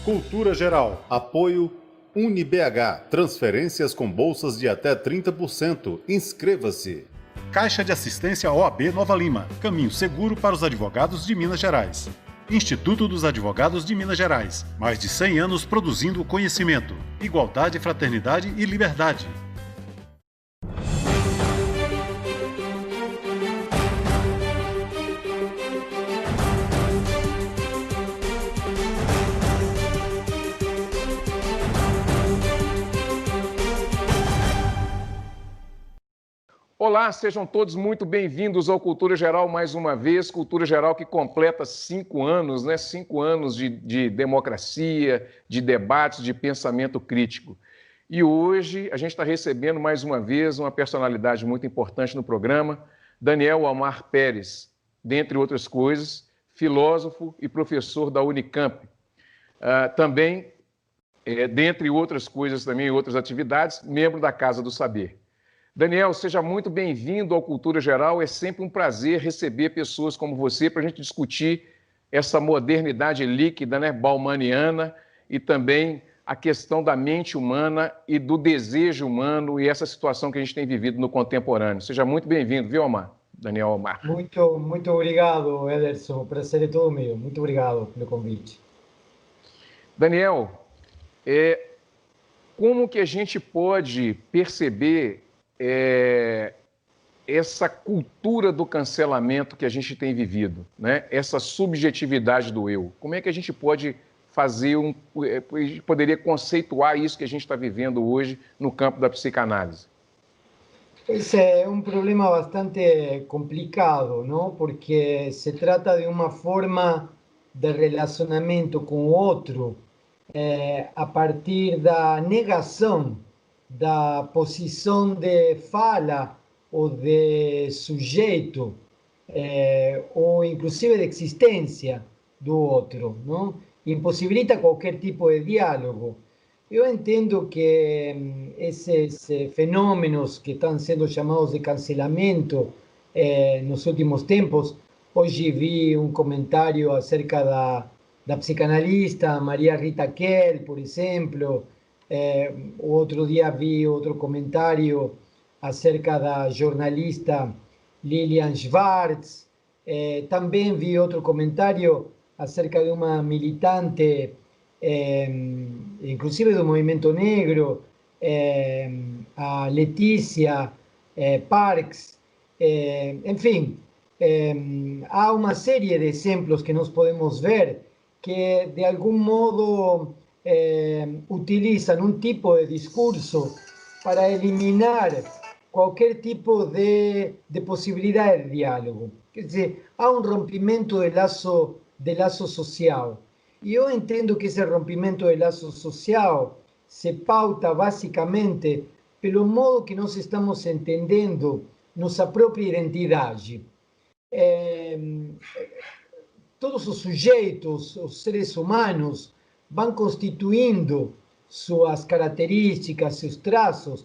Cultura Geral. Apoio UniBH. Transferências com bolsas de até 30%. Inscreva-se. Caixa de Assistência OAB Nova Lima. Caminho seguro para os advogados de Minas Gerais. Instituto dos Advogados de Minas Gerais. Mais de 100 anos produzindo conhecimento, igualdade, fraternidade e liberdade. Olá, sejam todos muito bem-vindos ao Cultura Geral mais uma vez. Cultura Geral que completa 5 anos, né? 5 anos de democracia, de debates, de pensamento crítico. E hoje a gente está recebendo mais uma vez uma personalidade muito importante no programa, Daniel Omar Pérez, dentre outras coisas, filósofo e professor da Unicamp. Também, dentre outras coisas também, outras atividades, membro da Casa do Saber. Daniel, seja muito bem-vindo ao Cultura Geral. É sempre um prazer receber pessoas como você para a gente discutir essa modernidade líquida, né, baumaniana, e também a questão da mente humana e do desejo humano e essa situação que a gente tem vivido no contemporâneo. Seja muito bem-vindo, viu, Omar? Daniel Omar. Muito obrigado, Ederson. O prazer é todo meu. Muito obrigado pelo convite. Daniel, como que a gente pode perceber essa cultura do cancelamento que a gente tem vivido, né? Essa subjetividade do eu? Como é que a gente pode fazer poderia conceituar isso que a gente está vivendo hoje no campo da psicanálise? Esse é um problema bastante complicado, não? Porque se trata de uma forma de relacionamento com o outro a partir da negação da posição de fala ou de sujeito, ou inclusive de existência do outro, não? Impossibilita qualquer tipo de diálogo. Eu entendo que esses fenômenos que estão sendo chamados de cancelamento nos últimos tempos, hoje vi um comentário acerca da psicanalista Maria Rita Kell, por exemplo. Outro dia vi outro comentário acerca da jornalista Lilian Schwartz. Também vi outro comentário acerca de uma militante, inclusive do movimento negro, a Letícia Parks. Enfim, há uma série de exemplos que nós podemos ver que, de algum modo, utilizam um tipo de discurso para eliminar qualquer tipo de possibilidade de diálogo. Quer dizer, há um rompimento de laço social. E eu entendo que esse rompimento de laço social se pauta basicamente pelo modo que nós estamos entendendo nossa própria identidade. Todos os sujeitos, os seres humanos, vão constituindo suas características, seus traços,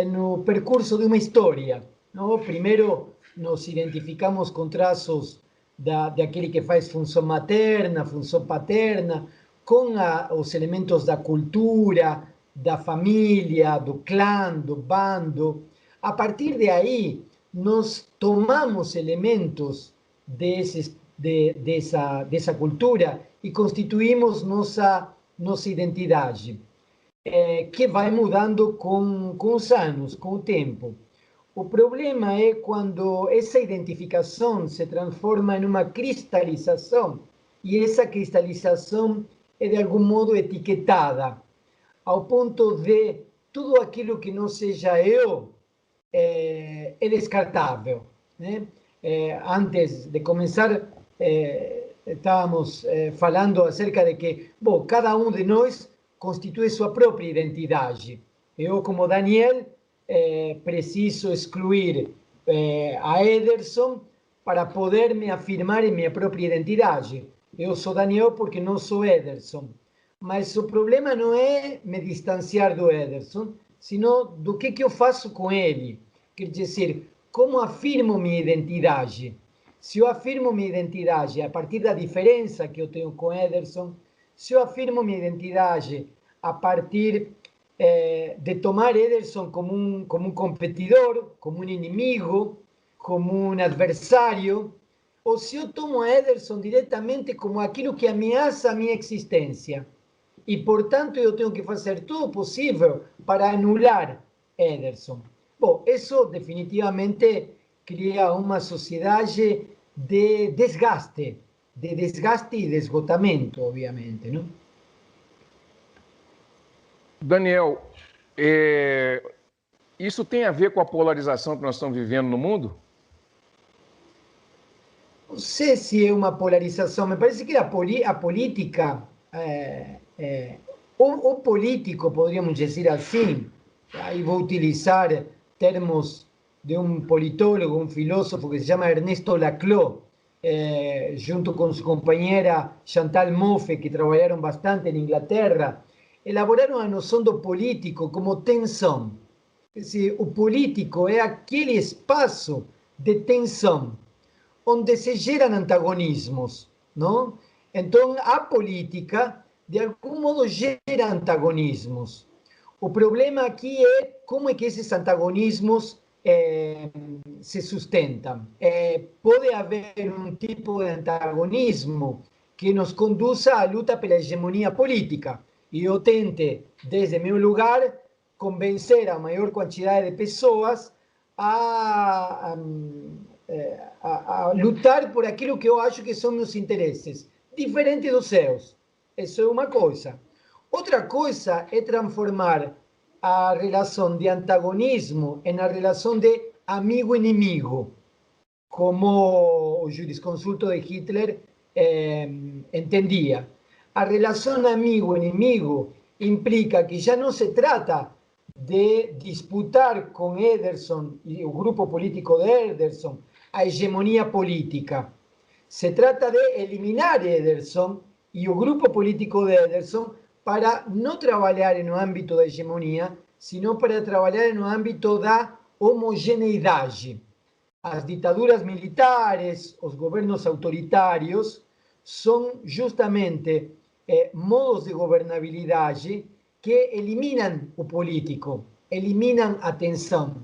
no percurso de uma história, não? Primeiro nos identificamos com traços daquele que faz função materna, função paterna, com os elementos da cultura, da família, do clã, do bando. A partir de aí, nós tomamos elementos dessa cultura e constituímos nossa identidade, que vai mudando com os anos, com o tempo. O problema é quando essa identificação se transforma em uma cristalização, e essa cristalização é de algum modo etiquetada, ao ponto de tudo aquilo que não seja eu é descartável, né? Antes de começar, estávamos falando acerca de que, bom, cada um de nós constitui sua própria identidade. Eu, como Daniel, preciso excluir a Ederson para poder me afirmar em minha própria identidade. Eu sou Daniel porque não sou Ederson. Mas o problema não é me distanciar do Ederson, sino do que eu faço com ele. Quer dizer, como afirmo minha identidade? Se eu afirmo minha identidade a partir da diferença que eu tenho com Ederson, Se eu afirmo minha identidade a partir de tomar Ederson como um competidor, como um inimigo, como um adversário, ou se eu tomo Ederson diretamente como aquilo que ameaça a minha existência. E, portanto, eu tenho que fazer tudo possível para anular Ederson. Bom, isso definitivamente cria uma sociedade de desgaste e de esgotamento, obviamente, não? Daniel, isso tem a ver com a polarização que nós estamos vivendo no mundo? Não sei se é uma polarização, me parece que a política, o político, poderíamos dizer assim, aí vou utilizar termos de um politólogo, um filósofo que se chama Ernesto Laclau, junto com sua companheira Chantal Mouffe, que trabalharam bastante na Inglaterra, elaboraram a noção do político como tensão. Quer dizer, o político é aquele espaço de tensão, onde se geram antagonismos, não? Então, a política, de algum modo, gera antagonismos. O problema aqui é como é que esses antagonismos se sustentam. Pode haver um tipo de antagonismo que nos conduza à luta pela hegemonia política. E eu tente, desde meu lugar, convencer a maior quantidade de pessoas a lutar por aquilo que eu acho que são meus interesses, diferente dos seus. Isso é uma coisa. Outra coisa é transformar a relação de antagonismo na relação de amigo-inimigo, como o jurisconsulto de Hitler entendia. A relação amigo-inimigo implica que já não se trata de disputar com Ederson e o grupo político de Ederson a hegemonia política. Se trata de eliminar Ederson e o grupo político de Ederson para não trabalhar no âmbito da hegemonia, sino para trabalhar no âmbito da homogeneidade. As ditaduras militares, os governos autoritários, são justamente modos de governabilidade que eliminam o político, eliminam a tensão,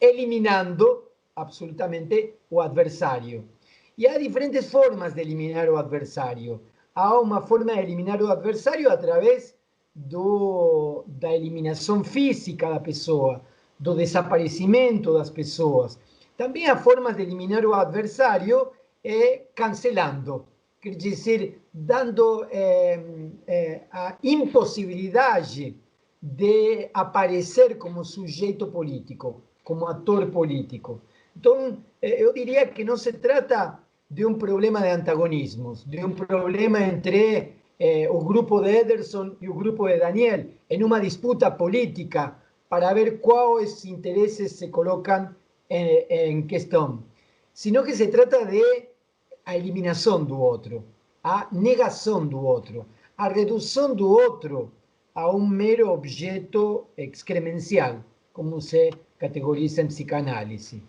eliminando absolutamente o adversário. E há diferentes formas de eliminar o adversário. Há uma forma de eliminar o adversário através da eliminação física da pessoa, do desaparecimento das pessoas. Também há formas de eliminar o adversário cancelando, quer dizer, dando a impossibilidade de aparecer como sujeito político, como ator político. Então, eu diria que não se trata de um problema de antagonismos, de um problema entre o grupo de Ederson e o grupo de Daniel, em uma disputa política para ver quais interesses se colocam em questão, sino que se trata de a eliminação do outro, a negação do outro, a redução do outro a um mero objeto excremencial, como se categoriza em psicanálise.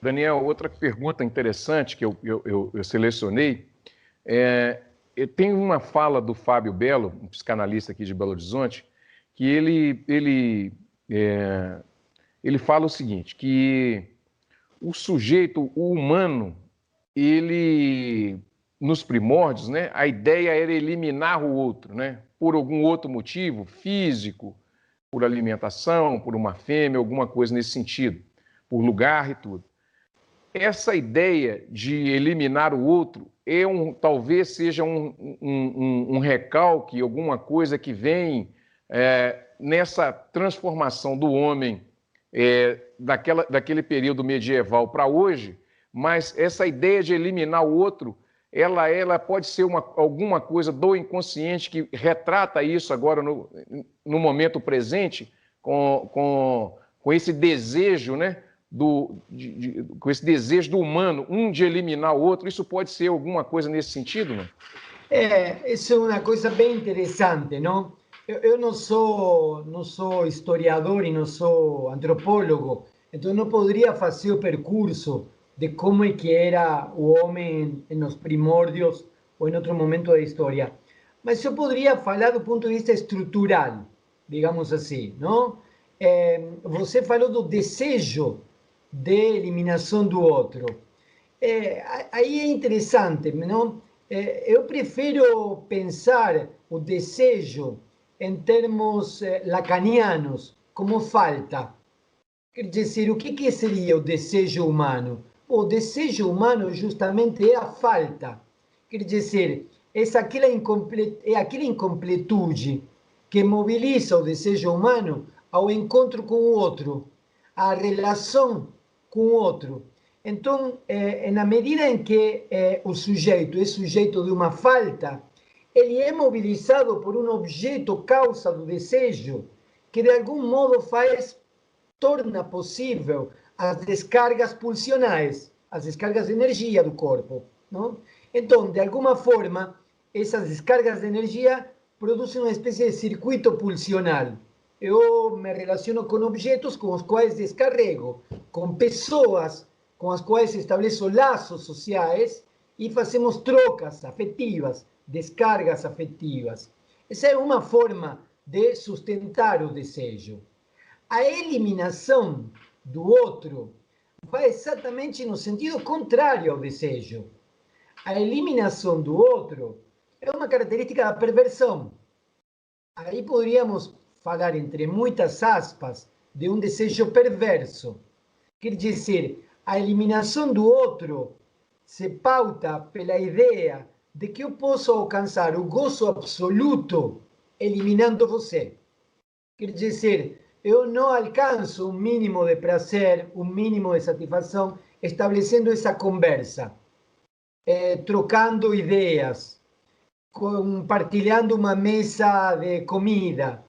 Daniel, outra pergunta interessante que eu selecionei tem uma fala do Fábio Belo, um psicanalista aqui de Belo Horizonte, que ele fala o seguinte, que o sujeito, o humano, ele, nos primórdios, né, a ideia era eliminar o outro, né, por algum outro motivo, físico, por alimentação, por uma fêmea, alguma coisa nesse sentido, por lugar e tudo. Essa ideia de eliminar o outro talvez seja um recalque, alguma coisa que vem nessa transformação do homem daquele período medieval para hoje, mas essa ideia de eliminar o outro, ela pode ser alguma coisa do inconsciente que retrata isso agora no momento presente, com esse desejo, né? Com esse desejo do humano, de eliminar o outro, isso pode ser alguma coisa nesse sentido, não? Isso é uma coisa bem interessante, não? Eu não sou historiador e não sou antropólogo, então não poderia fazer o percurso de como é que era o homem nos primórdios ou em outro momento da história. Mas eu poderia falar do ponto de vista estrutural, digamos assim, não? Você falou do desejo de eliminação do outro. Aí é interessante, não? Eu prefiro pensar o desejo em termos lacanianos, como falta. Quer dizer, o que seria o desejo humano? O desejo humano justamente é a falta. Quer dizer, é aquela incompletude que mobiliza o desejo humano ao encontro com o outro, à relação com o outro. Então, na medida em que o sujeito é sujeito de uma falta, ele é mobilizado por um objeto causa do desejo que de algum modo torna possível as descargas pulsionais, as descargas de energia do corpo, não? Então, de alguma forma, essas descargas de energia produzem uma espécie de circuito pulsional. Eu me relaciono com objetos com os quais descarrego, com pessoas com as quais estabeleço laços sociais e fazemos trocas afetivas, descargas afetivas. Essa é uma forma de sustentar o desejo. A eliminação do outro vai exatamente no sentido contrário ao desejo. A eliminação do outro é uma característica da perversão. Aí poderíamos falar, entre muitas aspas, de um desejo perverso. Quer dizer, a eliminação do outro se pauta pela ideia de que eu posso alcançar o gozo absoluto eliminando você. Quer dizer, eu não alcanço um mínimo de prazer, um mínimo de satisfação, estabelecendo essa conversa, trocando ideias, compartilhando uma mesa de comida,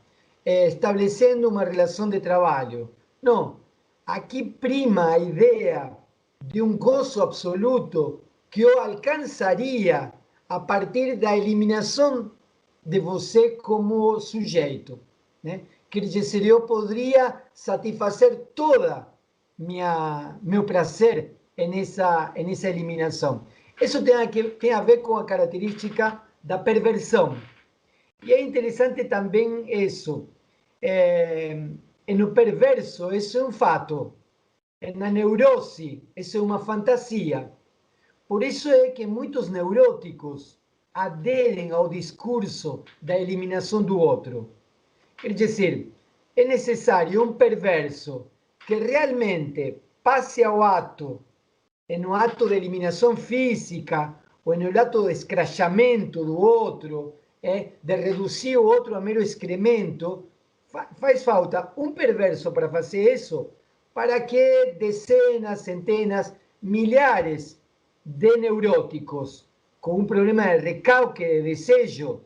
estabelecendo uma relação de trabalho. Não, aqui prima a ideia de um gozo absoluto que eu alcançaria a partir da eliminação de você como sujeito, né? Quer dizer, eu poderia satisfazer toda meu prazer nessa eliminação. Isso tem a ver com a característica da perversão. E é interessante também isso. No perverso, isso é um fato. Na neurose, isso é uma fantasia. Por isso é que muitos neuróticos aderem ao discurso da eliminação do outro. Quer dizer, é necessário um perverso que realmente passe ao ato, no ato de eliminação física, ou no ato de escrachamento do outro, de reduzir o outro a mero excremento, faz falta um perverso para fazer isso, para que dezenas, centenas, milhares de neuróticos com um problema de recalque de desejo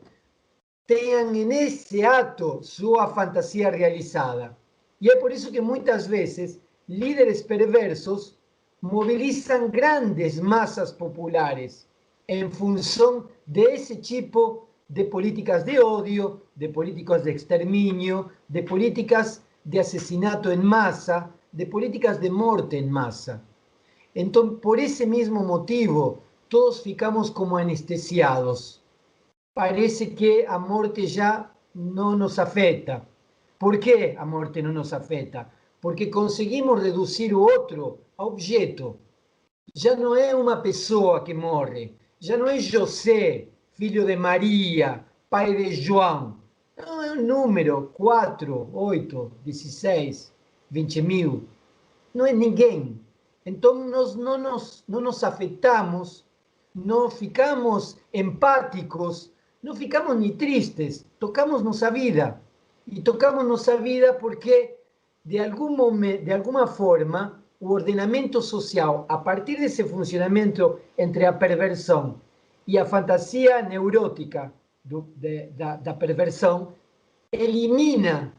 tenham nesse ato sua fantasia realizada. E é por isso que muitas vezes líderes perversos mobilizam grandes massas populares em função desse tipo de políticas de ódio, de políticas de extermínio, de políticas de assassinato em massa, de políticas de morte em massa. Então, por esse mesmo motivo, todos ficamos como anestesiados. Parece que a morte já não nos afeta. Por que a morte não nos afeta? Porque conseguimos reduzir o outro a objeto. Já não é uma pessoa que morre, já não é José, filho de Maria, pai de João. Não, é um número, 4, 8, 16, 20 mil. Não é ninguém. Então nós não nos afetamos, não ficamos empáticos, não ficamos nem tristes, tocamos nossa vida. E tocamos nossa vida porque, de alguma forma, o ordenamento social, a partir desse funcionamento entre a perversão e a fantasia neurótica da perversão, elimina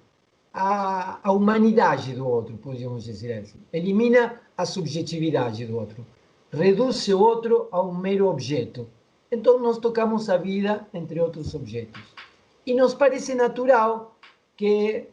a humanidade do outro, podemos dizer assim. Elimina a subjetividade do outro. Reduz o outro a um mero objeto. Então, nós tocamos a vida entre outros objetos. E nos parece natural que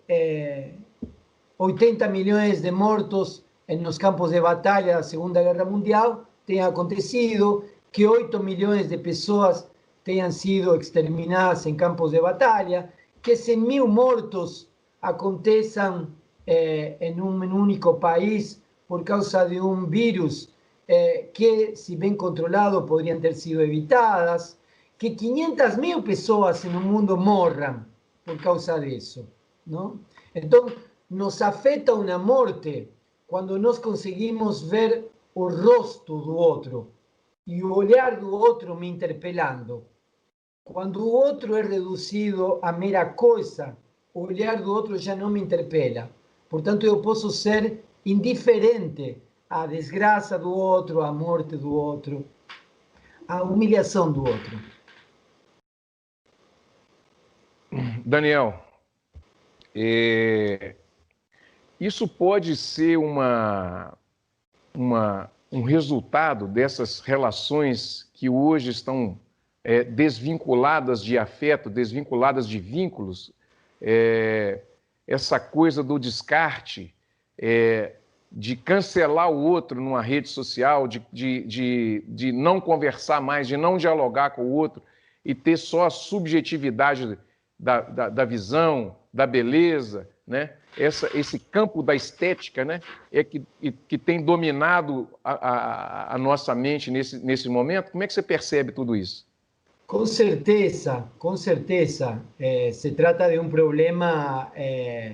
80 milhões de mortos nos campos de batalha da Segunda Guerra Mundial tenha acontecido, que 8 milhões de pessoas tenham sido exterminadas em campos de batalha, que 100.000 mortos aconteçam em um único país por causa de um vírus que, se bem controlado, poderiam ter sido evitadas, que 500.000 pessoas no mundo morram por causa disso, não? Então, nos afeta uma morte quando nós conseguimos ver o rosto do outro e o olhar do outro me interpelando. Quando o outro é reduzido a mera coisa, o olhar do outro já não me interpela. Portanto, eu posso ser indiferente à desgraça do outro, à morte do outro, à humilhação do outro. Daniel, isso pode ser um resultado dessas relações que hoje estão desvinculadas de afeto, desvinculadas de vínculos, essa coisa do descarte, de cancelar o outro numa rede social, de não conversar mais, de não dialogar com o outro e ter só a subjetividade da visão, da beleza, né? Esse campo da estética, né? Que tem dominado a nossa mente nesse momento. Como é que você percebe tudo isso? Com certeza, com certeza. Se trata de um problema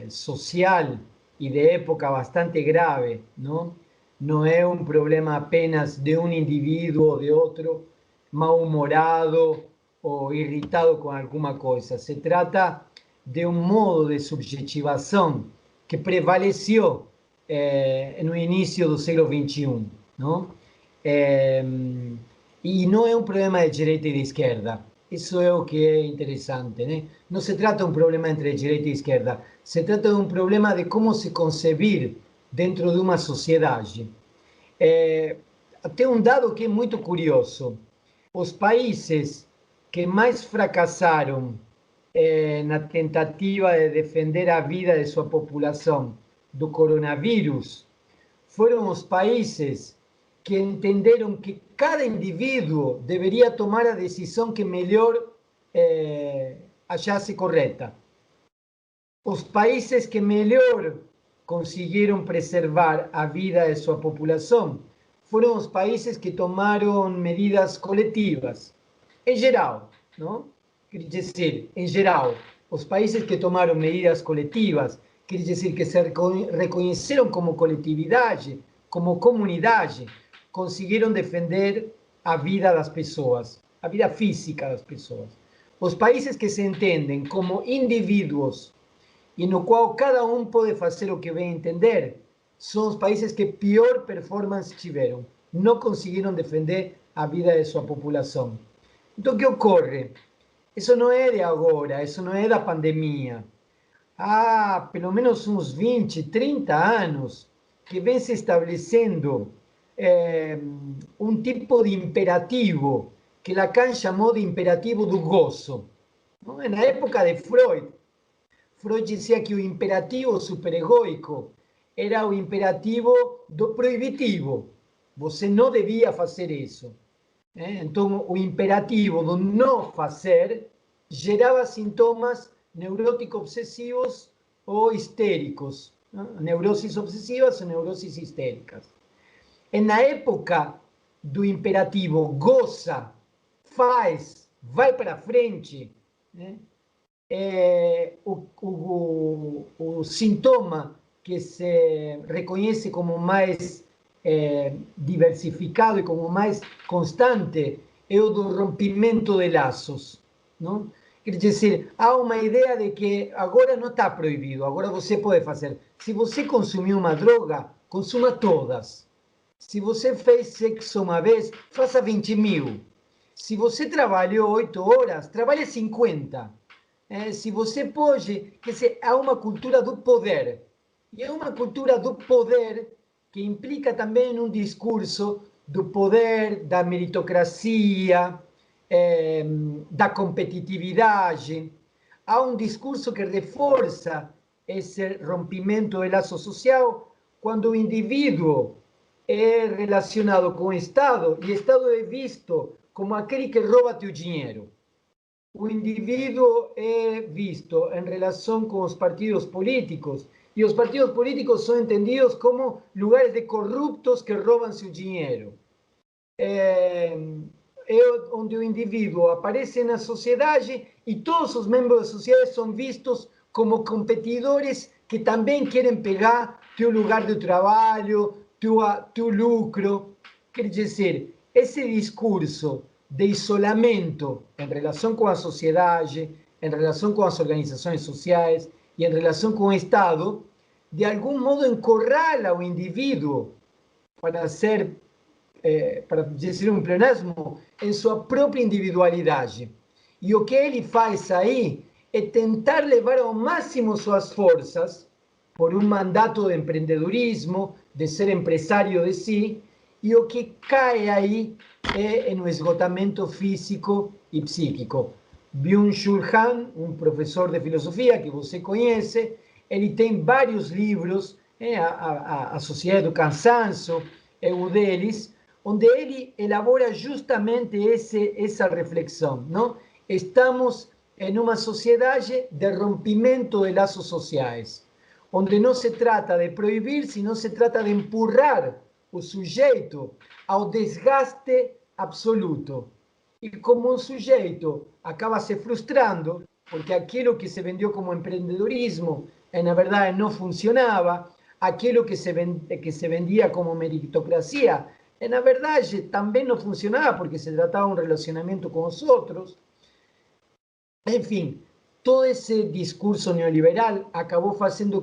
social e de época bastante grave, não? Não é um problema apenas de um indivíduo ou de outro mal-humorado ou irritado com alguma coisa. Se trata de um modo de subjetivação que prevaleceu no início do século XXI, não? E não é um problema de direita e de esquerda. Isso é o que é interessante, né? Não se trata de um problema entre direita e esquerda. Se trata de um problema de como se concebir dentro de uma sociedade. Tem um dado que é muito curioso. Os países que mais fracassaram na tentativa de defender a vida de sua população do coronavírus foram os países que entenderam que cada indivíduo deveria tomar a decisão que melhor achasse correta. Os países que melhor conseguiram preservar a vida de sua população foram os países que tomaram medidas coletivas, em geral, não? Quer dizer, em geral, os países que tomaram medidas coletivas, quer dizer, que se reconheceram como coletividade, como comunidade, conseguiram defender a vida das pessoas, a vida física das pessoas. Os países que se entendem como indivíduos e no qual cada um pode fazer o que bem entender, são os países que pior performance tiveram. Não conseguiram defender a vida de sua população. Então, o que ocorre? Isso não é de agora, isso não é da pandemia. Há pelo menos uns 20, 30 anos que vem se estabelecendo um tipo de imperativo que Lacan chamou de imperativo do gozo. Na época de Freud, Freud dizia que o imperativo superegóico era o imperativo do proibitivo. Você não devia fazer isso. Então, o imperativo do não fazer gerava sintomas neuróticos obsessivos ou histéricos. Neuroses obsessivas ou neuroses histéricas. E na época do imperativo goza, faz, vai para frente, né? O sintoma que se reconhece como mais diversificado e como mais constante é o do rompimento de laços, não? Quer dizer, há uma ideia de que agora não está proibido, agora você pode fazer. Se você consumiu uma droga, consuma todas. Se você fez sexo uma vez, faça 20.000. Se você trabalhou 8 horas, trabalhe 50. Se você pode, quer dizer, há uma cultura do poder. E é uma cultura do poder que implica também um discurso do poder, da meritocracia, da competitividade. Há um discurso que reforça esse rompimento do laço social quando o indivíduo é relacionado com o Estado e o Estado é visto como aquele que rouba teu dinheiro. o indivíduo é visto em relação com os partidos políticos, e os partidos políticos são entendidos como lugares de corruptos que roubam seu dinheiro. É onde o indivíduo aparece na sociedade e todos os membros da sociedade são vistos como competidores que também querem pegar teu lugar de trabalho, teu lucro. Quer dizer, esse discurso de isolamento em relação com a sociedade, em relação com as organizações sociais e em relação com o Estado, de algum modo encurrala o indivíduo para ser, para dizer um pleonasmo, em sua própria individualidade. E o que ele faz aí é tentar levar ao máximo suas forças por um mandato de empreendedorismo, de ser empresário de si, e o que cai aí é no esgotamento físico e psíquico. Byung-Chul Han, um professor de filosofia que você conhece, ele tem vários livros, a Sociedade do Cansaço é um deles, onde ele elabora justamente essa reflexão, não? Estamos em uma sociedade de rompimento de laços sociais, onde não se trata de proibir, sino se trata de empurrar o sujeito ao desgaste absoluto. E como o sujeito acaba se frustrando, porque aquilo que se vendeu como empreendedorismo, na verdade não funcionava, aquilo que se vendia como meritocracia, na verdade também não funcionava, porque se tratava de um relacionamento com os outros. Enfim, todo esse discurso neoliberal acabou fazendo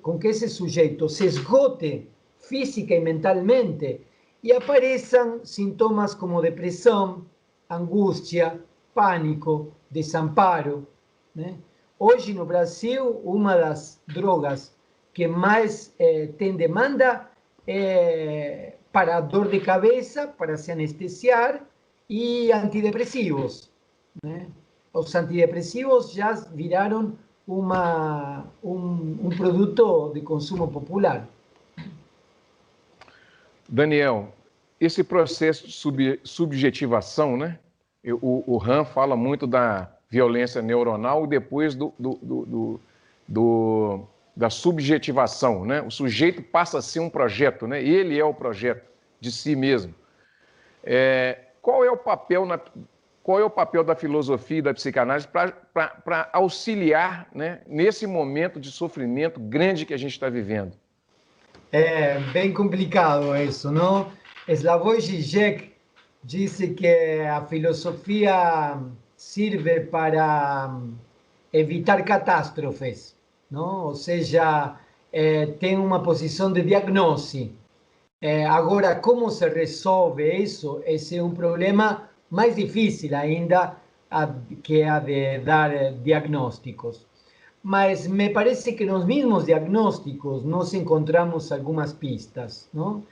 com que esse sujeito se esgote física e mentalmente e apareçam sintomas como depressão, angústia, pânico, desamparo, né? Hoje no Brasil, uma das drogas que mais tem demanda é para dor de cabeça, para se anestesiar, e antidepressivos, né? Os antidepressivos já viraram um produto de consumo popular. Daniel, esse processo de subjetivação, né? O Han fala muito da violência neuronal e depois da subjetivação, né? O sujeito passa a ser um projeto, né? Ele é o projeto de si mesmo. Qual é o papel da filosofia e da psicanálise para auxiliar, né, nesse momento de sofrimento grande que a gente está vivendo? É bem complicado isso, não? Slavoj Žižek disse que a filosofia serve para evitar catástrofes, não? Ou seja, tem uma posição de diagnose. Agora, como se resolve isso? Esse é um problema mais difícil ainda, que é a de dar diagnósticos. Mas me parece que nos mismos diagnósticos nós encontramos algumas pistas, não?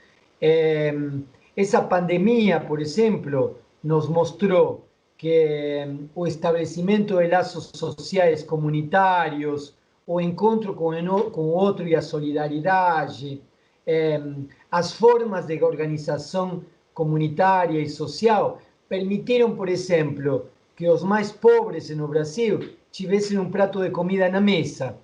Essa pandemia, por exemplo, nos mostrou que o estabelecimento de laços sociais comunitários, o encontro com o outro e a solidariedade, as formas de organização comunitária e social permitiram, por exemplo, que os mais pobres no Brasil tivessem um prato de comida na mesa,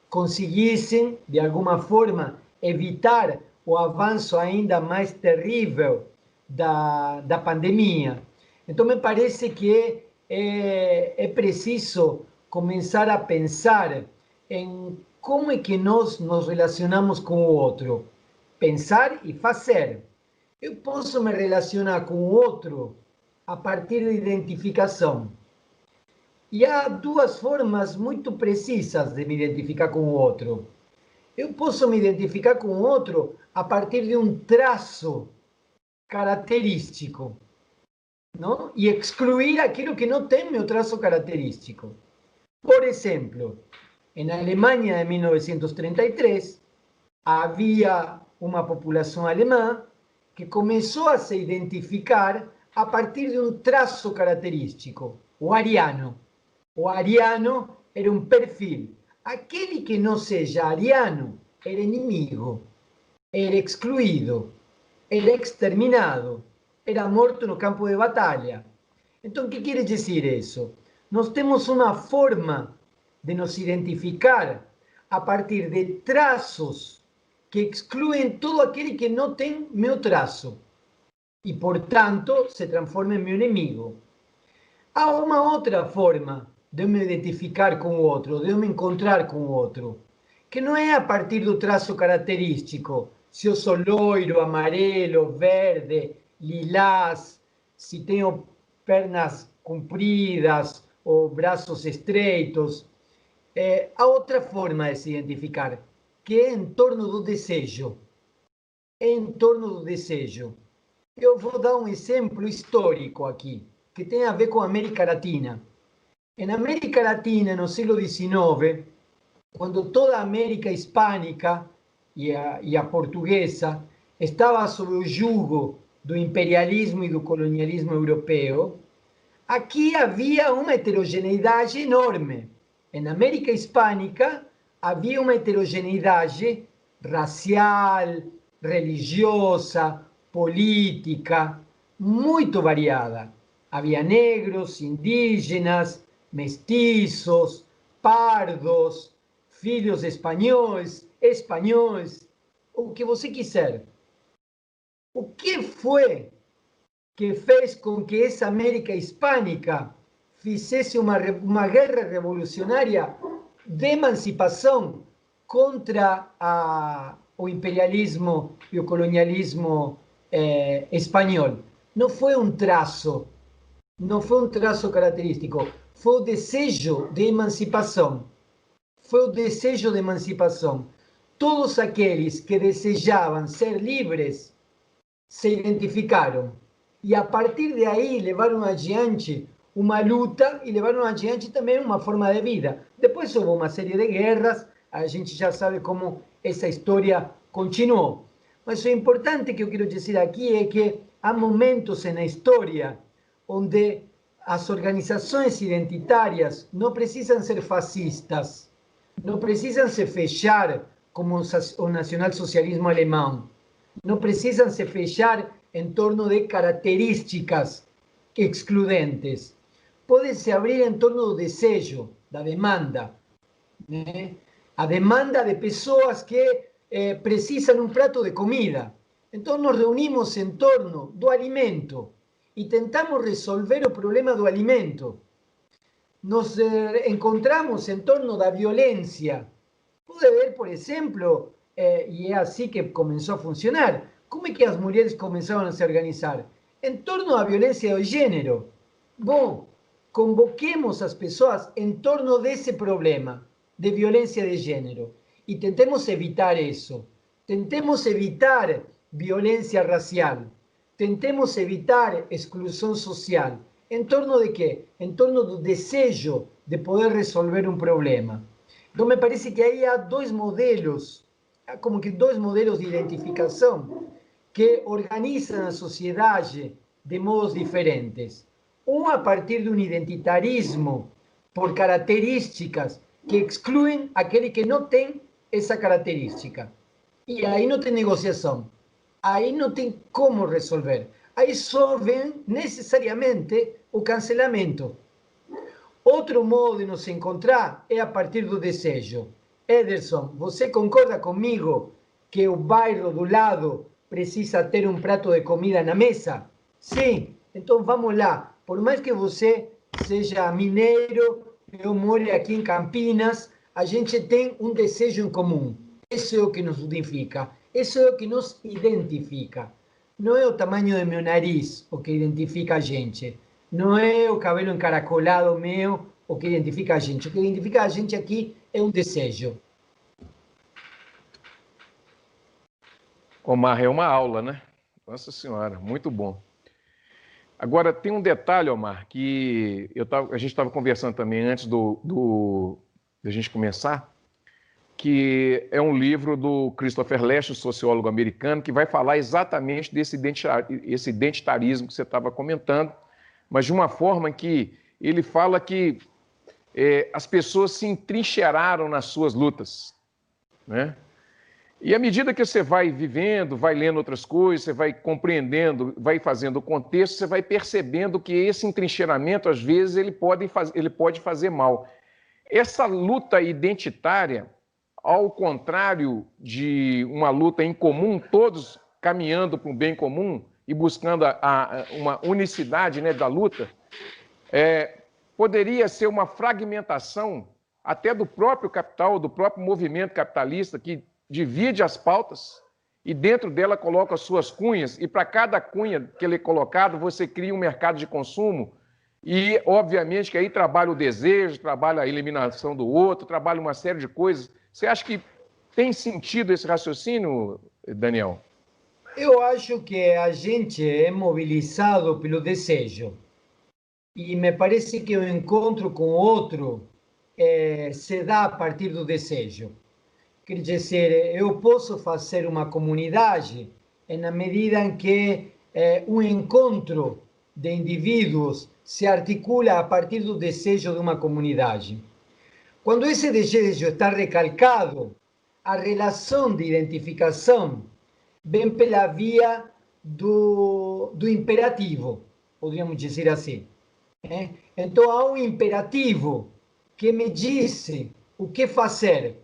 conseguissem, de alguma forma, evitar o avanço ainda mais terrível da pandemia. Então, me parece que é preciso começar a pensar em como é que nós nos relacionamos com o outro. Pensar e fazer. Eu posso me relacionar com o outro a partir de identificação. E há duas formas muito precisas de me identificar com o outro. Eu posso me identificar com o outro a partir de um traço característico, não? E excluir aquilo que não tem meu traço característico. Por exemplo, na Alemanha de 1933, havia uma população alemã que começou a se identificar a partir de um traço característico, o ariano. O ariano era um perfil. Aquele que não seja ariano era inimigo, era excluído, era exterminado, era morto no campo de batalha. Então, o que quer dizer isso? Nós temos uma forma de nos identificar a partir de traços que excluem todo aquele que não tem meu traço e, portanto, se transforma em meu inimigo. Há uma outra forma de eu me identificar com o outro, de eu me encontrar com o outro, que não é a partir do traço característico, se eu sou loiro, amarelo, verde, lilás, se tenho pernas compridas ou braços estreitos. Há outra forma de se identificar, que é em torno do desejo. É em torno do desejo. Eu vou dar um exemplo histórico aqui, que tem a ver com a América Latina. Na América Latina, no século XIX, quando toda a América hispânica e a portuguesa estava sob o jugo do imperialismo e do colonialismo europeu, aqui havia uma heterogeneidade enorme. Na América hispânica havia uma heterogeneidade racial, religiosa, política, muito variada. Havia negros, indígenas, mestiços, pardos, filhos espanhóis, o que você quiser. O que foi que fez com que essa América hispânica fizesse uma guerra revolucionária de emancipação contra o imperialismo e o colonialismo espanhol? Não foi um traço, não foi um traço característico, foi o desejo de emancipação. Foi o desejo de emancipação. Todos aqueles que desejavam ser livres se identificaram. E a partir de aí levaram adiante uma luta e levaram adiante também uma forma de vida. Depois houve uma série de guerras, a gente já sabe como essa história continuou. Mas o importante que eu quero dizer aqui é que há momentos na história onde as organizações identitárias não precisam ser fascistas, não precisam se fechar como o nacionalsocialismo alemão, não precisam se fechar em torno de características excludentes. Pode se abrir em torno do desejo, da demanda, né? A demanda de pessoas que precisam um prato de comida. Então nos reunimos em torno do alimento e tentamos resolver o problema do alimento. Nos encontramos em torno da violência. Pode ver, por exemplo, e é assim que começou a funcionar, como é que as mulheres começaram a se organizar? Em torno da violência de gênero. Bom, convoquemos as pessoas em torno desse problema de violência de gênero e tentemos evitar isso. Tentemos evitar violência racial. Tentemos evitar exclusão social. Em torno de quê? Em torno do desejo de poder resolver um problema. Então, me parece que aí há dois modelos, como que dois modelos de identificação que organizam a sociedade de modos diferentes. Um a partir de um identitarismo por características que excluem aquele que não tem essa característica. E aí não tem negociação. Aí não tem como resolver. Aí só vem necessariamente o cancelamento. Outro modo de nos encontrar é a partir do desejo. Ederson, você concorda comigo que o bairro do lado precisa ter um prato de comida na mesa? Sim, então vamos lá. Por mais que você seja mineiro, eu moro aqui em Campinas, a gente tem um desejo em comum. Isso é o que nos unifica. Isso é o que nos identifica. Não é o tamanho do meu nariz o que identifica a gente. Não é o cabelo encaracolado meu o que identifica a gente. O que identifica a gente aqui é um desejo. Omar, é uma aula, né? Nossa Senhora, muito bom. Agora, tem um detalhe, Omar, que a gente estava conversando também antes da gente começar, que é um livro do Christopher Lasch, sociólogo americano, que vai falar exatamente desse identitarismo que você estava comentando, mas de uma forma que ele fala que as pessoas se entrincheiraram nas suas lutas, né? E à medida que você vai vivendo, vai lendo outras coisas, você vai compreendendo, vai fazendo o contexto, você vai percebendo que esse entrincheiramento, às vezes, ele pode fazer mal. Essa luta identitária, ao contrário de uma luta em comum, todos caminhando para um bem comum e buscando uma unicidade, né, da luta, poderia ser uma fragmentação até do próprio capital, do próprio movimento capitalista, que divide as pautas e dentro dela coloca as suas cunhas, e para cada cunha que ele é colocado, você cria um mercado de consumo e, obviamente, que aí trabalha o desejo, trabalha a eliminação do outro, trabalha uma série de coisas. Você acha que tem sentido esse raciocínio, Daniel? Eu acho que a gente é mobilizado pelo desejo. E me parece que o encontro com o outro se dá a partir do desejo. Quer dizer, eu posso fazer uma comunidade na medida em que um encontro de indivíduos se articula a partir do desejo de uma comunidade. Quando esse desejo está recalcado, a relação de identificação vem pela via do imperativo, poderíamos dizer assim. Então, há um imperativo que me diz o que fazer,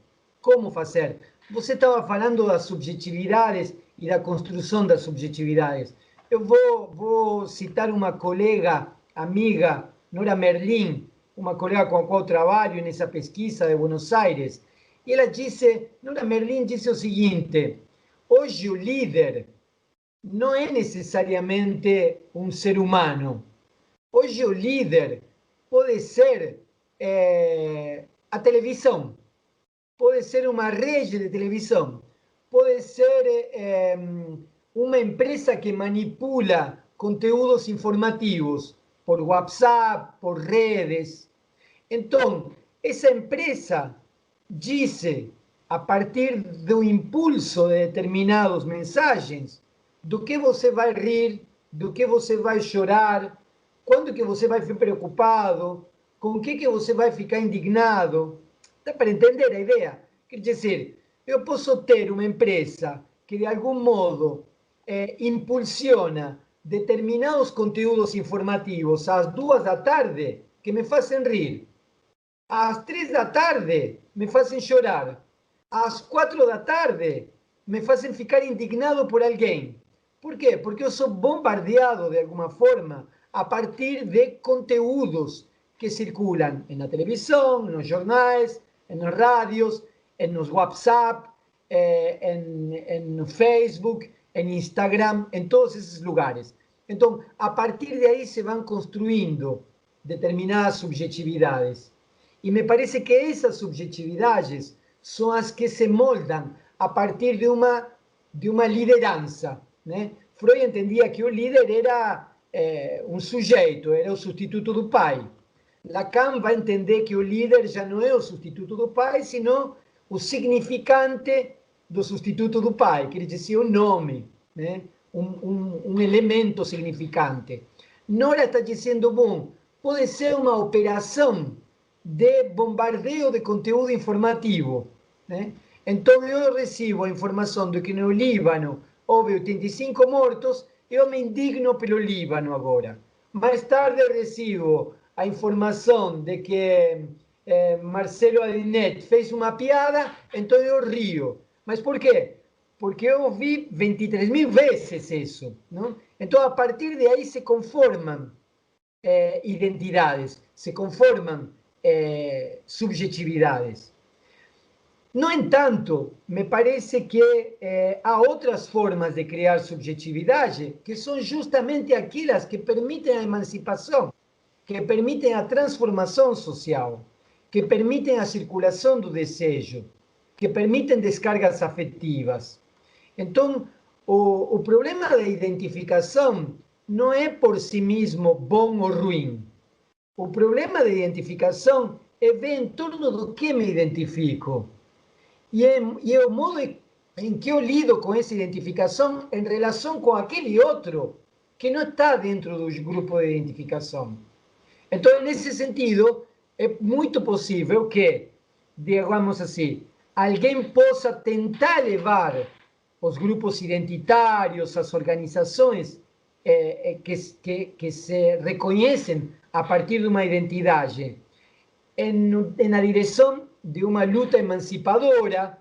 como fazer. Você estava falando das subjetividades e da construção das subjetividades. Eu vou citar uma colega, amiga, Nora Merlin, uma colega com a qual trabalho nessa pesquisa de Buenos Aires, e ela disse, Nora Merlin disse o seguinte: hoje o líder não é necessariamente um ser humano. Hoje o líder pode ser a televisão, pode ser uma rede de televisão, pode ser uma empresa que manipula conteúdos informativos por WhatsApp, por redes. Então, essa empresa diz, a partir do impulso de determinadas mensagens, do que você vai rir, do que você vai chorar, quando que você vai ficar preocupado, com o que você vai ficar indignado. Dá para entender a ideia? Quer dizer, eu posso ter uma empresa que de algum modo impulsiona determinados conteúdos informativos às 2 da tarde que me fazem rir, às 3 da tarde me fazem chorar, às 4 da tarde me fazem ficar indignado por alguém. Por quê? Porque eu sou bombardeado de alguma forma a partir de conteúdos que circulam na televisão, nos jornais, nas rádios, nos WhatsApp, no Facebook, em Instagram, em todos esses lugares. Então, a partir de aí se vão construindo determinadas subjetividades. E me parece que essas subjetividades são as que se moldam a partir de uma liderança, né? Freud entendia que o líder era um sujeito, era o substituto do pai. Lacan vai entender que o líder já não é o substituto do pai, senão o significante do substituto do pai, quer dizer, o nome, né? um elemento significante. Nora está dizendo, bom, pode ser uma operação de bombardeio de conteúdo informativo, né? Então eu recebo a informação de que no Líbano houve 85 mortos, eu me indigno pelo Líbano agora. Mais tarde eu recebo a informação de que Marcelo Adnet fez uma piada, então eu rio. Mas por quê? Porque eu ouvi 23.000 vezes isso, não? Então, a partir de aí se conformam identidades, se conformam subjetividades. No entanto, me parece que há outras formas de criar subjetividade que são justamente aquelas que permitem a emancipação, que permitem a transformação social, que permitem a circulação do desejo, que permitem descargas afetivas. Então, o problema da identificação não é por si mesmo bom ou ruim. O problema da identificação é ver em torno do que me identifico. E é o modo em que eu lido com essa identificação em relação com aquele outro que não está dentro do grupo de identificação. Então, nesse sentido, é muito possível que, digamos assim, alguém possa tentar levar os grupos identitários, as organizações que se reconhecem a partir de uma identidade na direção de uma luta emancipadora,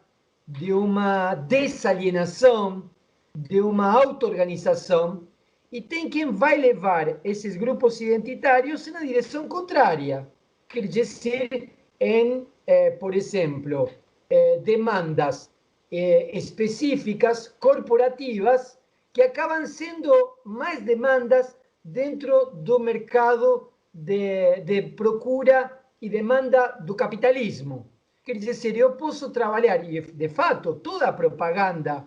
de uma desalienação, de uma auto-organização, e tem quem vai levar esses grupos identitários na direção contrária, quer dizer, por exemplo, demandas específicas, corporativas, que acabam sendo mais demandas dentro do mercado de procura e demanda do capitalismo. Quer dizer, eu posso trabalhar, e de fato, toda a propaganda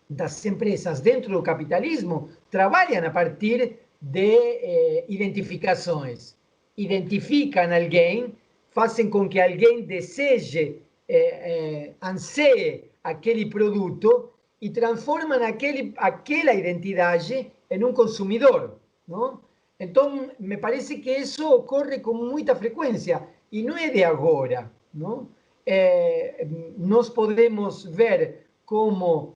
das empresas dentro do capitalismo trabalham a partir de identificações. Identificam alguém, fazem com que alguém deseje, anseie aquele produto e transformam aquela identidade em um consumidor, não? Então, me parece que isso ocorre com muita frequência e não é de agora, não? Nós podemos ver como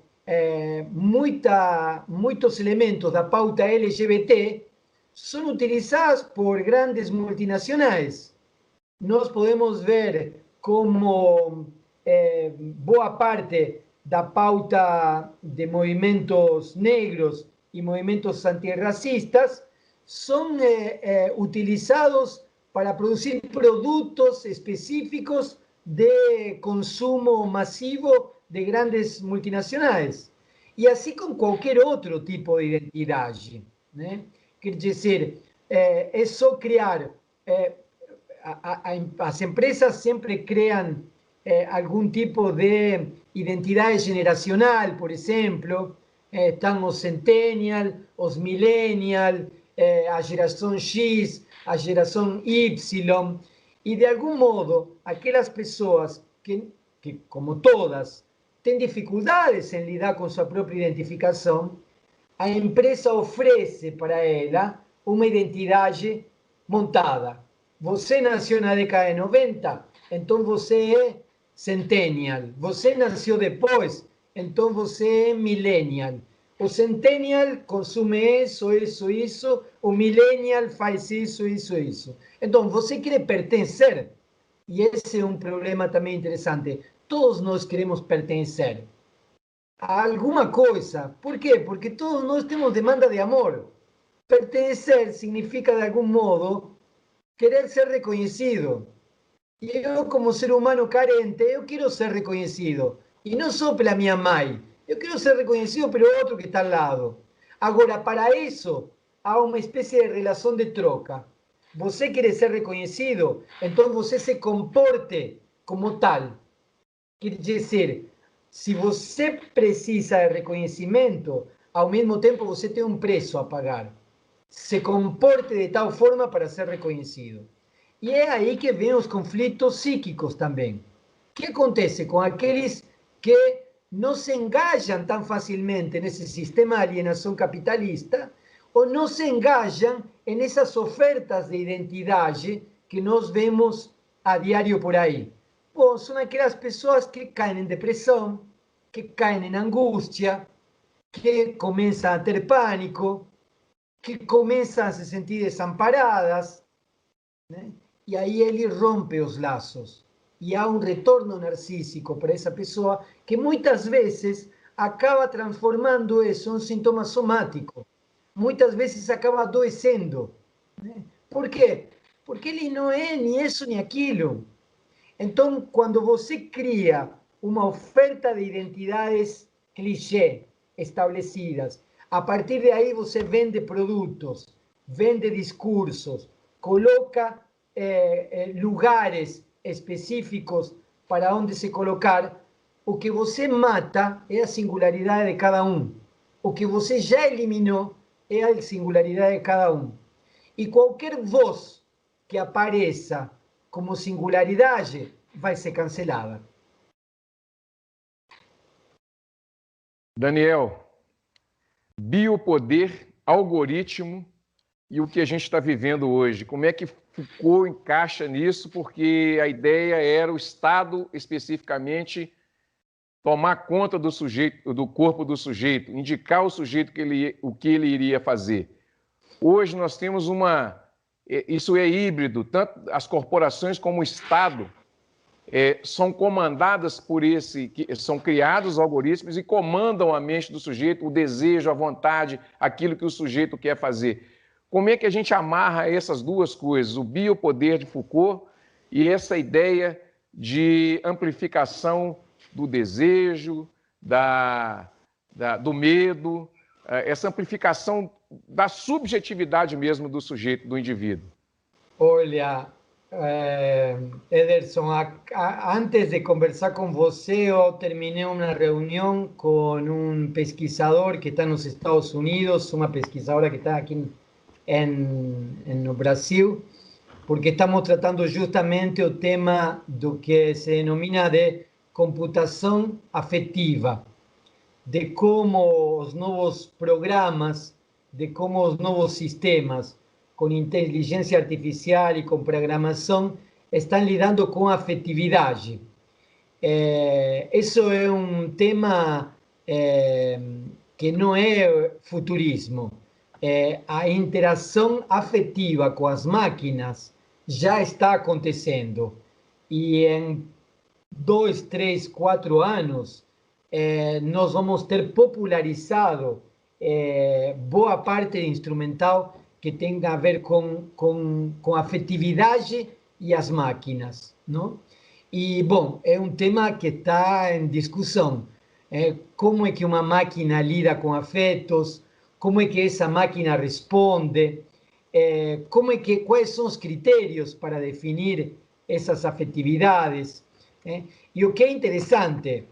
muitos elementos da pauta LGBT são utilizados por grandes multinacionais. Nós podemos ver como boa parte da pauta de movimentos negros e movimentos antirracistas são utilizados para produzir produtos específicos de consumo masivo de grandes multinacionais. E assim com qualquer outro tipo de identidade, né? Quer dizer, é só criar... as empresas sempre criam algum tipo de identidade generacional, por exemplo. Estão os Centennial, os Millennial, a geração X, a geração Y, e de algum modo aquelas pessoas que como todas, têm dificuldades em lidar com sua própria identificação, a empresa oferece para ela uma identidade montada. Você nasceu na década de 90, então você é Centennial. Você nasceu depois, então você é Millennial. O Centennial consome isso, isso, isso. O Millennial faz isso, isso, isso. Então, você quer pertencer. E esse é um problema também interessante. Todos nós queremos pertencer a alguma coisa. Por quê? Porque todos nós temos demanda de amor. Pertencer significa, de algum modo, querer ser reconhecido. E eu, como ser humano carente, eu quero ser reconhecido. E não só pela minha mãe. Eu quero ser reconhecido pelo outro que está ao lado. Agora, para isso, há uma espécie de relação de troca. Você quer ser reconhecido, então você se comporte como tal. Quer dizer, se você precisa de reconhecimento, ao mesmo tempo você tem um preço a pagar. Se comporte de tal forma para ser reconhecido. E é aí que vem os conflitos psíquicos também. O que acontece com aqueles que não se engajam tão facilmente nesse sistema de alienação capitalista ou não se engajam nessas ofertas de identidade que nós vemos a diário por aí? Bom, são aquelas pessoas que caem em depressão, que caem em angústia, que começam a ter pânico, que começam a se sentir desamparadas, né? E aí ele rompe os laços. E há um retorno narcísico para essa pessoa que muitas vezes acaba transformando isso em um sintoma somático. Muitas vezes acaba adoecendo, né? Por quê? Porque ele não é nem isso nem aquilo. Então, quando você cria uma oferta de identidades clichê estabelecidas, a partir de aí você vende produtos, vende discursos, coloca lugares específicos para onde se colocar. O que você mata é a singularidade de cada um. O que você já eliminou é a singularidade de cada um. E qualquer voz que apareça como singularidade vai ser cancelada. Daniel, biopoder, algoritmo e o que a gente está vivendo hoje. Como é que Foucault encaixa nisso? Porque a ideia era o Estado, especificamente, tomar conta do sujeito, do corpo do sujeito, indicar ao sujeito o que ele iria fazer. Hoje nós temos isso é híbrido, tanto as corporações como o Estado são comandadas são criados algoritmos e comandam a mente do sujeito, o desejo, a vontade, aquilo que o sujeito quer fazer. Como é que a gente amarra essas duas coisas, o biopoder de Foucault e essa ideia de amplificação do desejo, do medo, essa amplificação da subjetividade mesmo do sujeito, do indivíduo? Olha, Ederson, antes de conversar com você, eu terminei uma reunião com um pesquisador que está nos Estados Unidos, uma pesquisadora que está aqui no Brasil, porque estamos tratando justamente o tema do que se denomina de computação afetiva, de como os novos programas, de como os novos sistemas com inteligência artificial e com programação estão lidando com a afetividade. Isso é um tema que não é futurismo. A interação afetiva com as máquinas já está acontecendo. E em 2, 3, 4 anos, nós vamos ter popularizado boa parte instrumental que tem a ver com afetividade e as máquinas, não? E, bom, é um tema que está em discussão. Como é que uma máquina lida com afetos? Como é que essa máquina responde? Quais são os critérios para definir essas afetividades? E o que é interessante,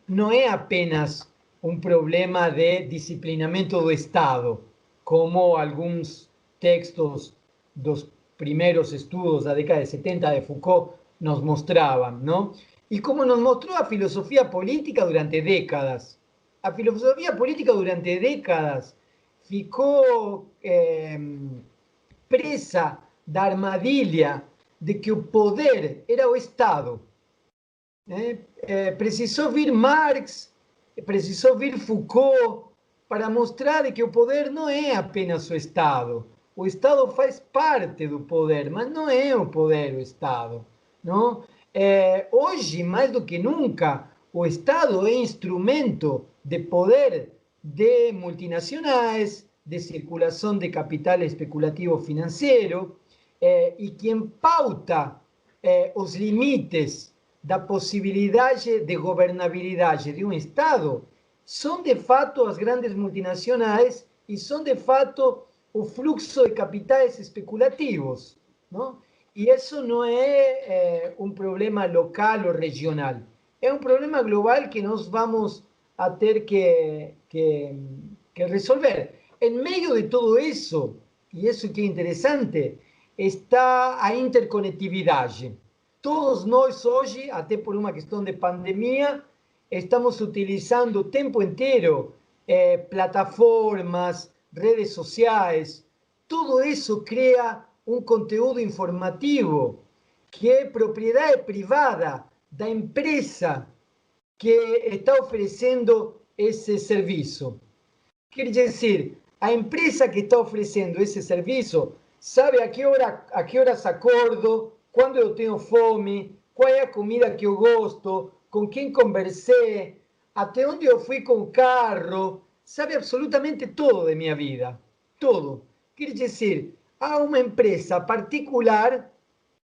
não é apenas um problema de disciplinamento do Estado, como alguns textos dos primeiros estudos da década de 70 de Foucault nos mostravam, não? E como nos mostrou a filosofia política durante décadas. A filosofia política durante décadas ficou presa da armadilha de que o poder era o Estado. Precisou vir Marx, precisou vir Foucault para mostrar que o poder não é apenas o Estado. O Estado faz parte do poder, mas não é o poder o Estado, não? Hoje, mais do que nunca, o Estado é instrumento de poder de multinacionais, de circulação de capital especulativo financeiro, e quem pauta os limites da possibilidade de governabilidade de um Estado são, de fato, as grandes multinacionais e são, de fato, o fluxo de capitais especulativos, não? E isso não é um problema local ou regional, é um problema global que nós vamos a ter que resolver. Em meio de tudo isso, e isso que é interessante, está a interconectividade. Todos nós hoje, até por uma questão de pandemia, estamos utilizando o tempo inteiro plataformas, redes sociais. Tudo isso cria um conteúdo informativo que é propriedade privada da empresa que está oferecendo esse serviço. Quer dizer, a empresa que está oferecendo esse serviço sabe a que horas acordo, quando eu tenho fome, qual é a comida que eu gosto, com quem conversei, até onde eu fui com o carro, sabe absolutamente tudo de minha vida. Tudo. Quer dizer, há uma empresa particular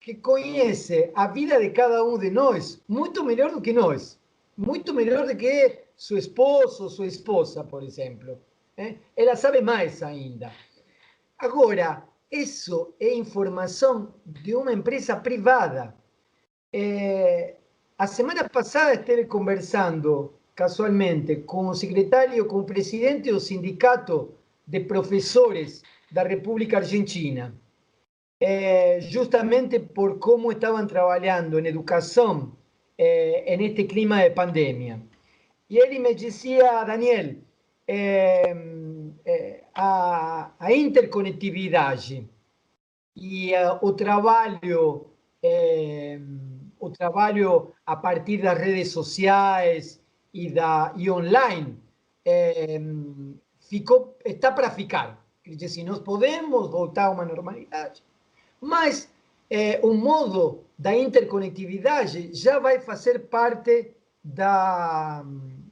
que conhece a vida de cada um de nós muito melhor do que nós. Muito melhor do que seu esposo ou sua esposa, por exemplo. Ela sabe mais ainda. Agora, isso é informação de uma empresa privada. A semana passada estive conversando casualmente com o secretário, com o presidente do sindicato de professores da República Argentina, justamente por como estavam trabalhando em educação neste clima de pandemia. E ele me dizia, Daniel, a interconectividade e o trabalho a partir das redes sociais e online está para ficar. Quer dizer, se nós podemos voltar a uma normalidade, mas o modo da interconectividade já vai fazer parte da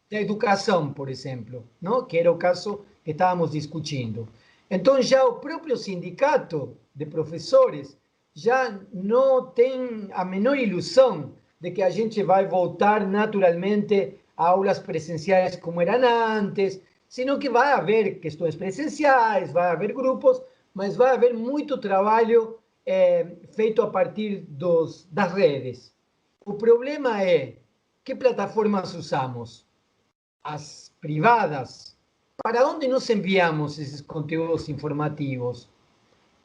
educação, por exemplo, não? Que era o caso que estávamos discutindo. Então, já o próprio sindicato de professores já não tem a menor ilusão de que a gente vai voltar naturalmente a aulas presenciais como eram antes, sino que vai haver questões presenciais, vai haver grupos, mas vai haver muito trabalho feito a partir das redes. O problema é que plataformas usamos? As privadas. Para onde nós enviamos esses conteúdos informativos?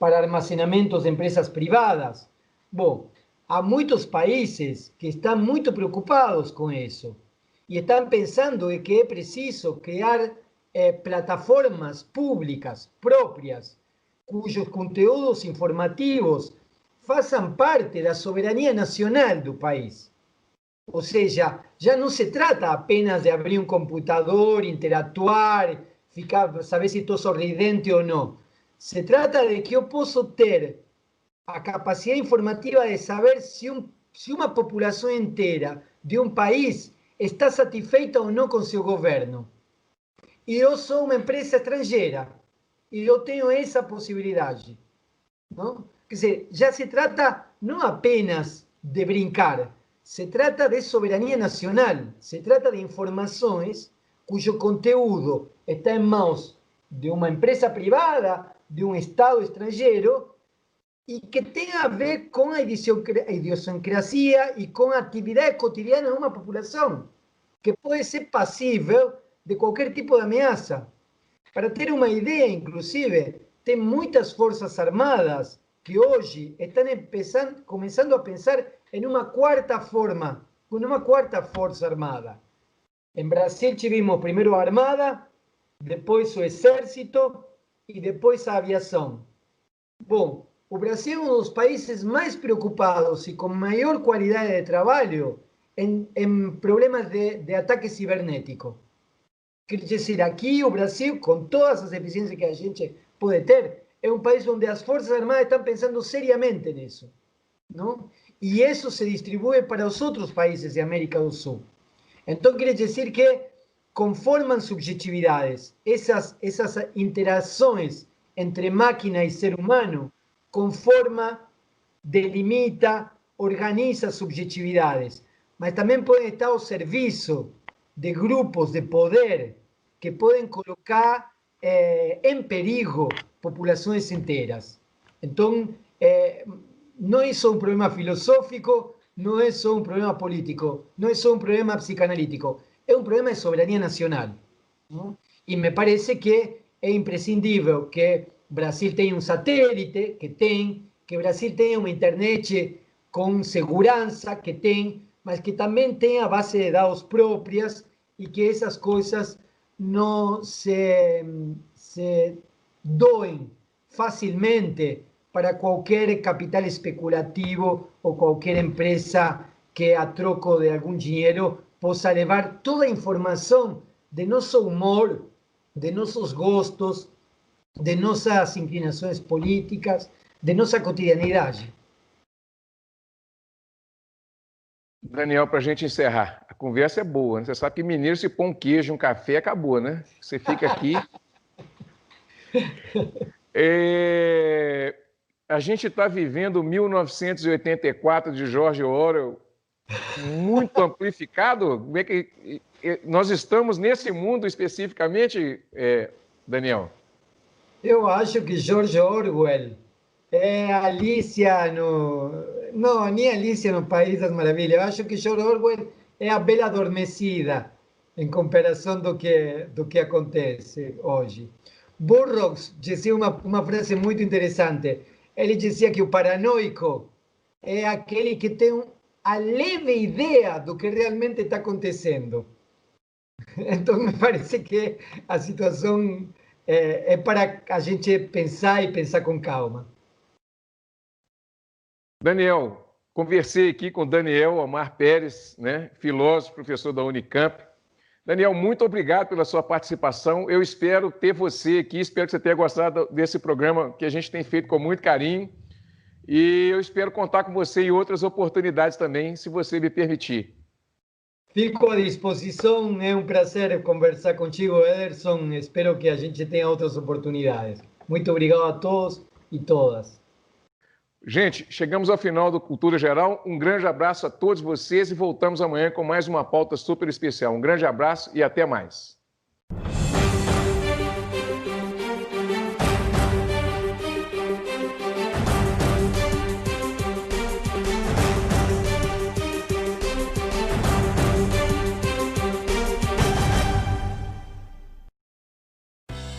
Para armazenamentos de empresas privadas? Bom, há muitos países que estão muito preocupados com isso e estão pensando que é preciso criar plataformas públicas próprias, cujos conteúdos informativos façam parte da soberania nacional do país. Ou seja, já não se trata apenas de abrir um computador, interatuar, saber se estou sorridente ou não. Se trata de que eu posso ter a capacidade informativa de saber se uma população inteira de um país está satisfeita ou não com seu governo. E eu sou uma empresa estrangeira e eu tenho essa possibilidade. Não? Quer dizer, já se trata não apenas de brincar, se trata de soberania nacional, se trata de informações cujo conteúdo está em mãos de uma empresa privada, de um Estado estrangeiro, e que tem a ver com a idiosincrasia e com a atividade cotidiana de uma população, que pode ser passível de qualquer tipo de ameaça. Para ter uma ideia, inclusive, tem muitas forças armadas que hoje estão começando a pensar em uma quarta forma, uma quarta força armada. Em Brasil tivemos primeiro a Armada, depois o Exército e depois a aviação. Bom, o Brasil é um dos países mais preocupados e com maior qualidade de trabalho em problemas de ataque cibernético. Quer dizer, aqui o Brasil, com todas as deficiências que a gente pode ter, é um país onde as Forças Armadas estão pensando seriamente nisso, não? E isso se distribui para os outros países de América do Sul. Então, quer dizer que conformam subjetividades. Essas interações entre máquina e ser humano conforma, delimita, organiza subjetividades, mas também podem estar ao serviço de grupos de poder que podem colocar em perigo populações inteiras. Então, não é só um problema filosófico, não é só um problema político, não é só um problema psicanalítico, é um problema de soberania nacional. Não? E me parece que é imprescindível que o Brasil tenha um satélite, que o Brasil tenha uma internet com segurança, que tem, mas que também tenha base de dados próprias e que essas coisas não se doem facilmente para qualquer capital especulativo ou qualquer empresa que, a troco de algum dinheiro, possa levar toda a informação de nosso humor, de nossos gostos, de nossas inclinações políticas, de nossa cotidianidade. Daniel, para a gente encerrar, a conversa é boa, né? Você sabe que mineiro, se põe um queijo, um café, acabou, né? Você fica aqui. A gente está vivendo 1984 de George Orwell, muito amplificado. Como é que nós estamos nesse mundo especificamente, Daniel? Eu acho que George Orwell é Alicia no... Não, nem Alicia no País das Maravilhas. Eu acho que George Orwell é a Bela Adormecida em comparação do que acontece hoje. Burroughs dizia uma frase muito interessante. Ele dizia que o paranoico é aquele que tem a leve ideia do que realmente está acontecendo. Então, me parece que a situação é para a gente pensar e pensar com calma. Daniel, conversei aqui com Daniel Omar Pérez, né, filósofo, professor da Unicamp. Daniel, muito obrigado pela sua participação. Eu espero ter você aqui, espero que você tenha gostado desse programa que a gente tem feito com muito carinho. E eu espero contar com você em outras oportunidades também, se você me permitir. Fico à disposição, é um prazer conversar contigo, Ederson. Espero que a gente tenha outras oportunidades. Muito obrigado a todos e todas. Gente, chegamos ao final do Cultura Geral. Um grande abraço a todos vocês e voltamos amanhã com mais uma pauta super especial. Um grande abraço e até mais.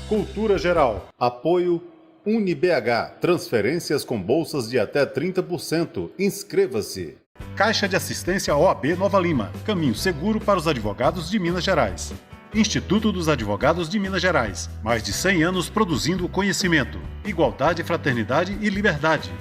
Cultura Geral. Apoio UniBH. Transferências com bolsas de até 30%. Inscreva-se. Caixa de Assistência OAB Nova Lima. Caminho seguro para os advogados de Minas Gerais. Instituto dos Advogados de Minas Gerais. Mais de 100 anos produzindo conhecimento, igualdade, fraternidade e liberdade.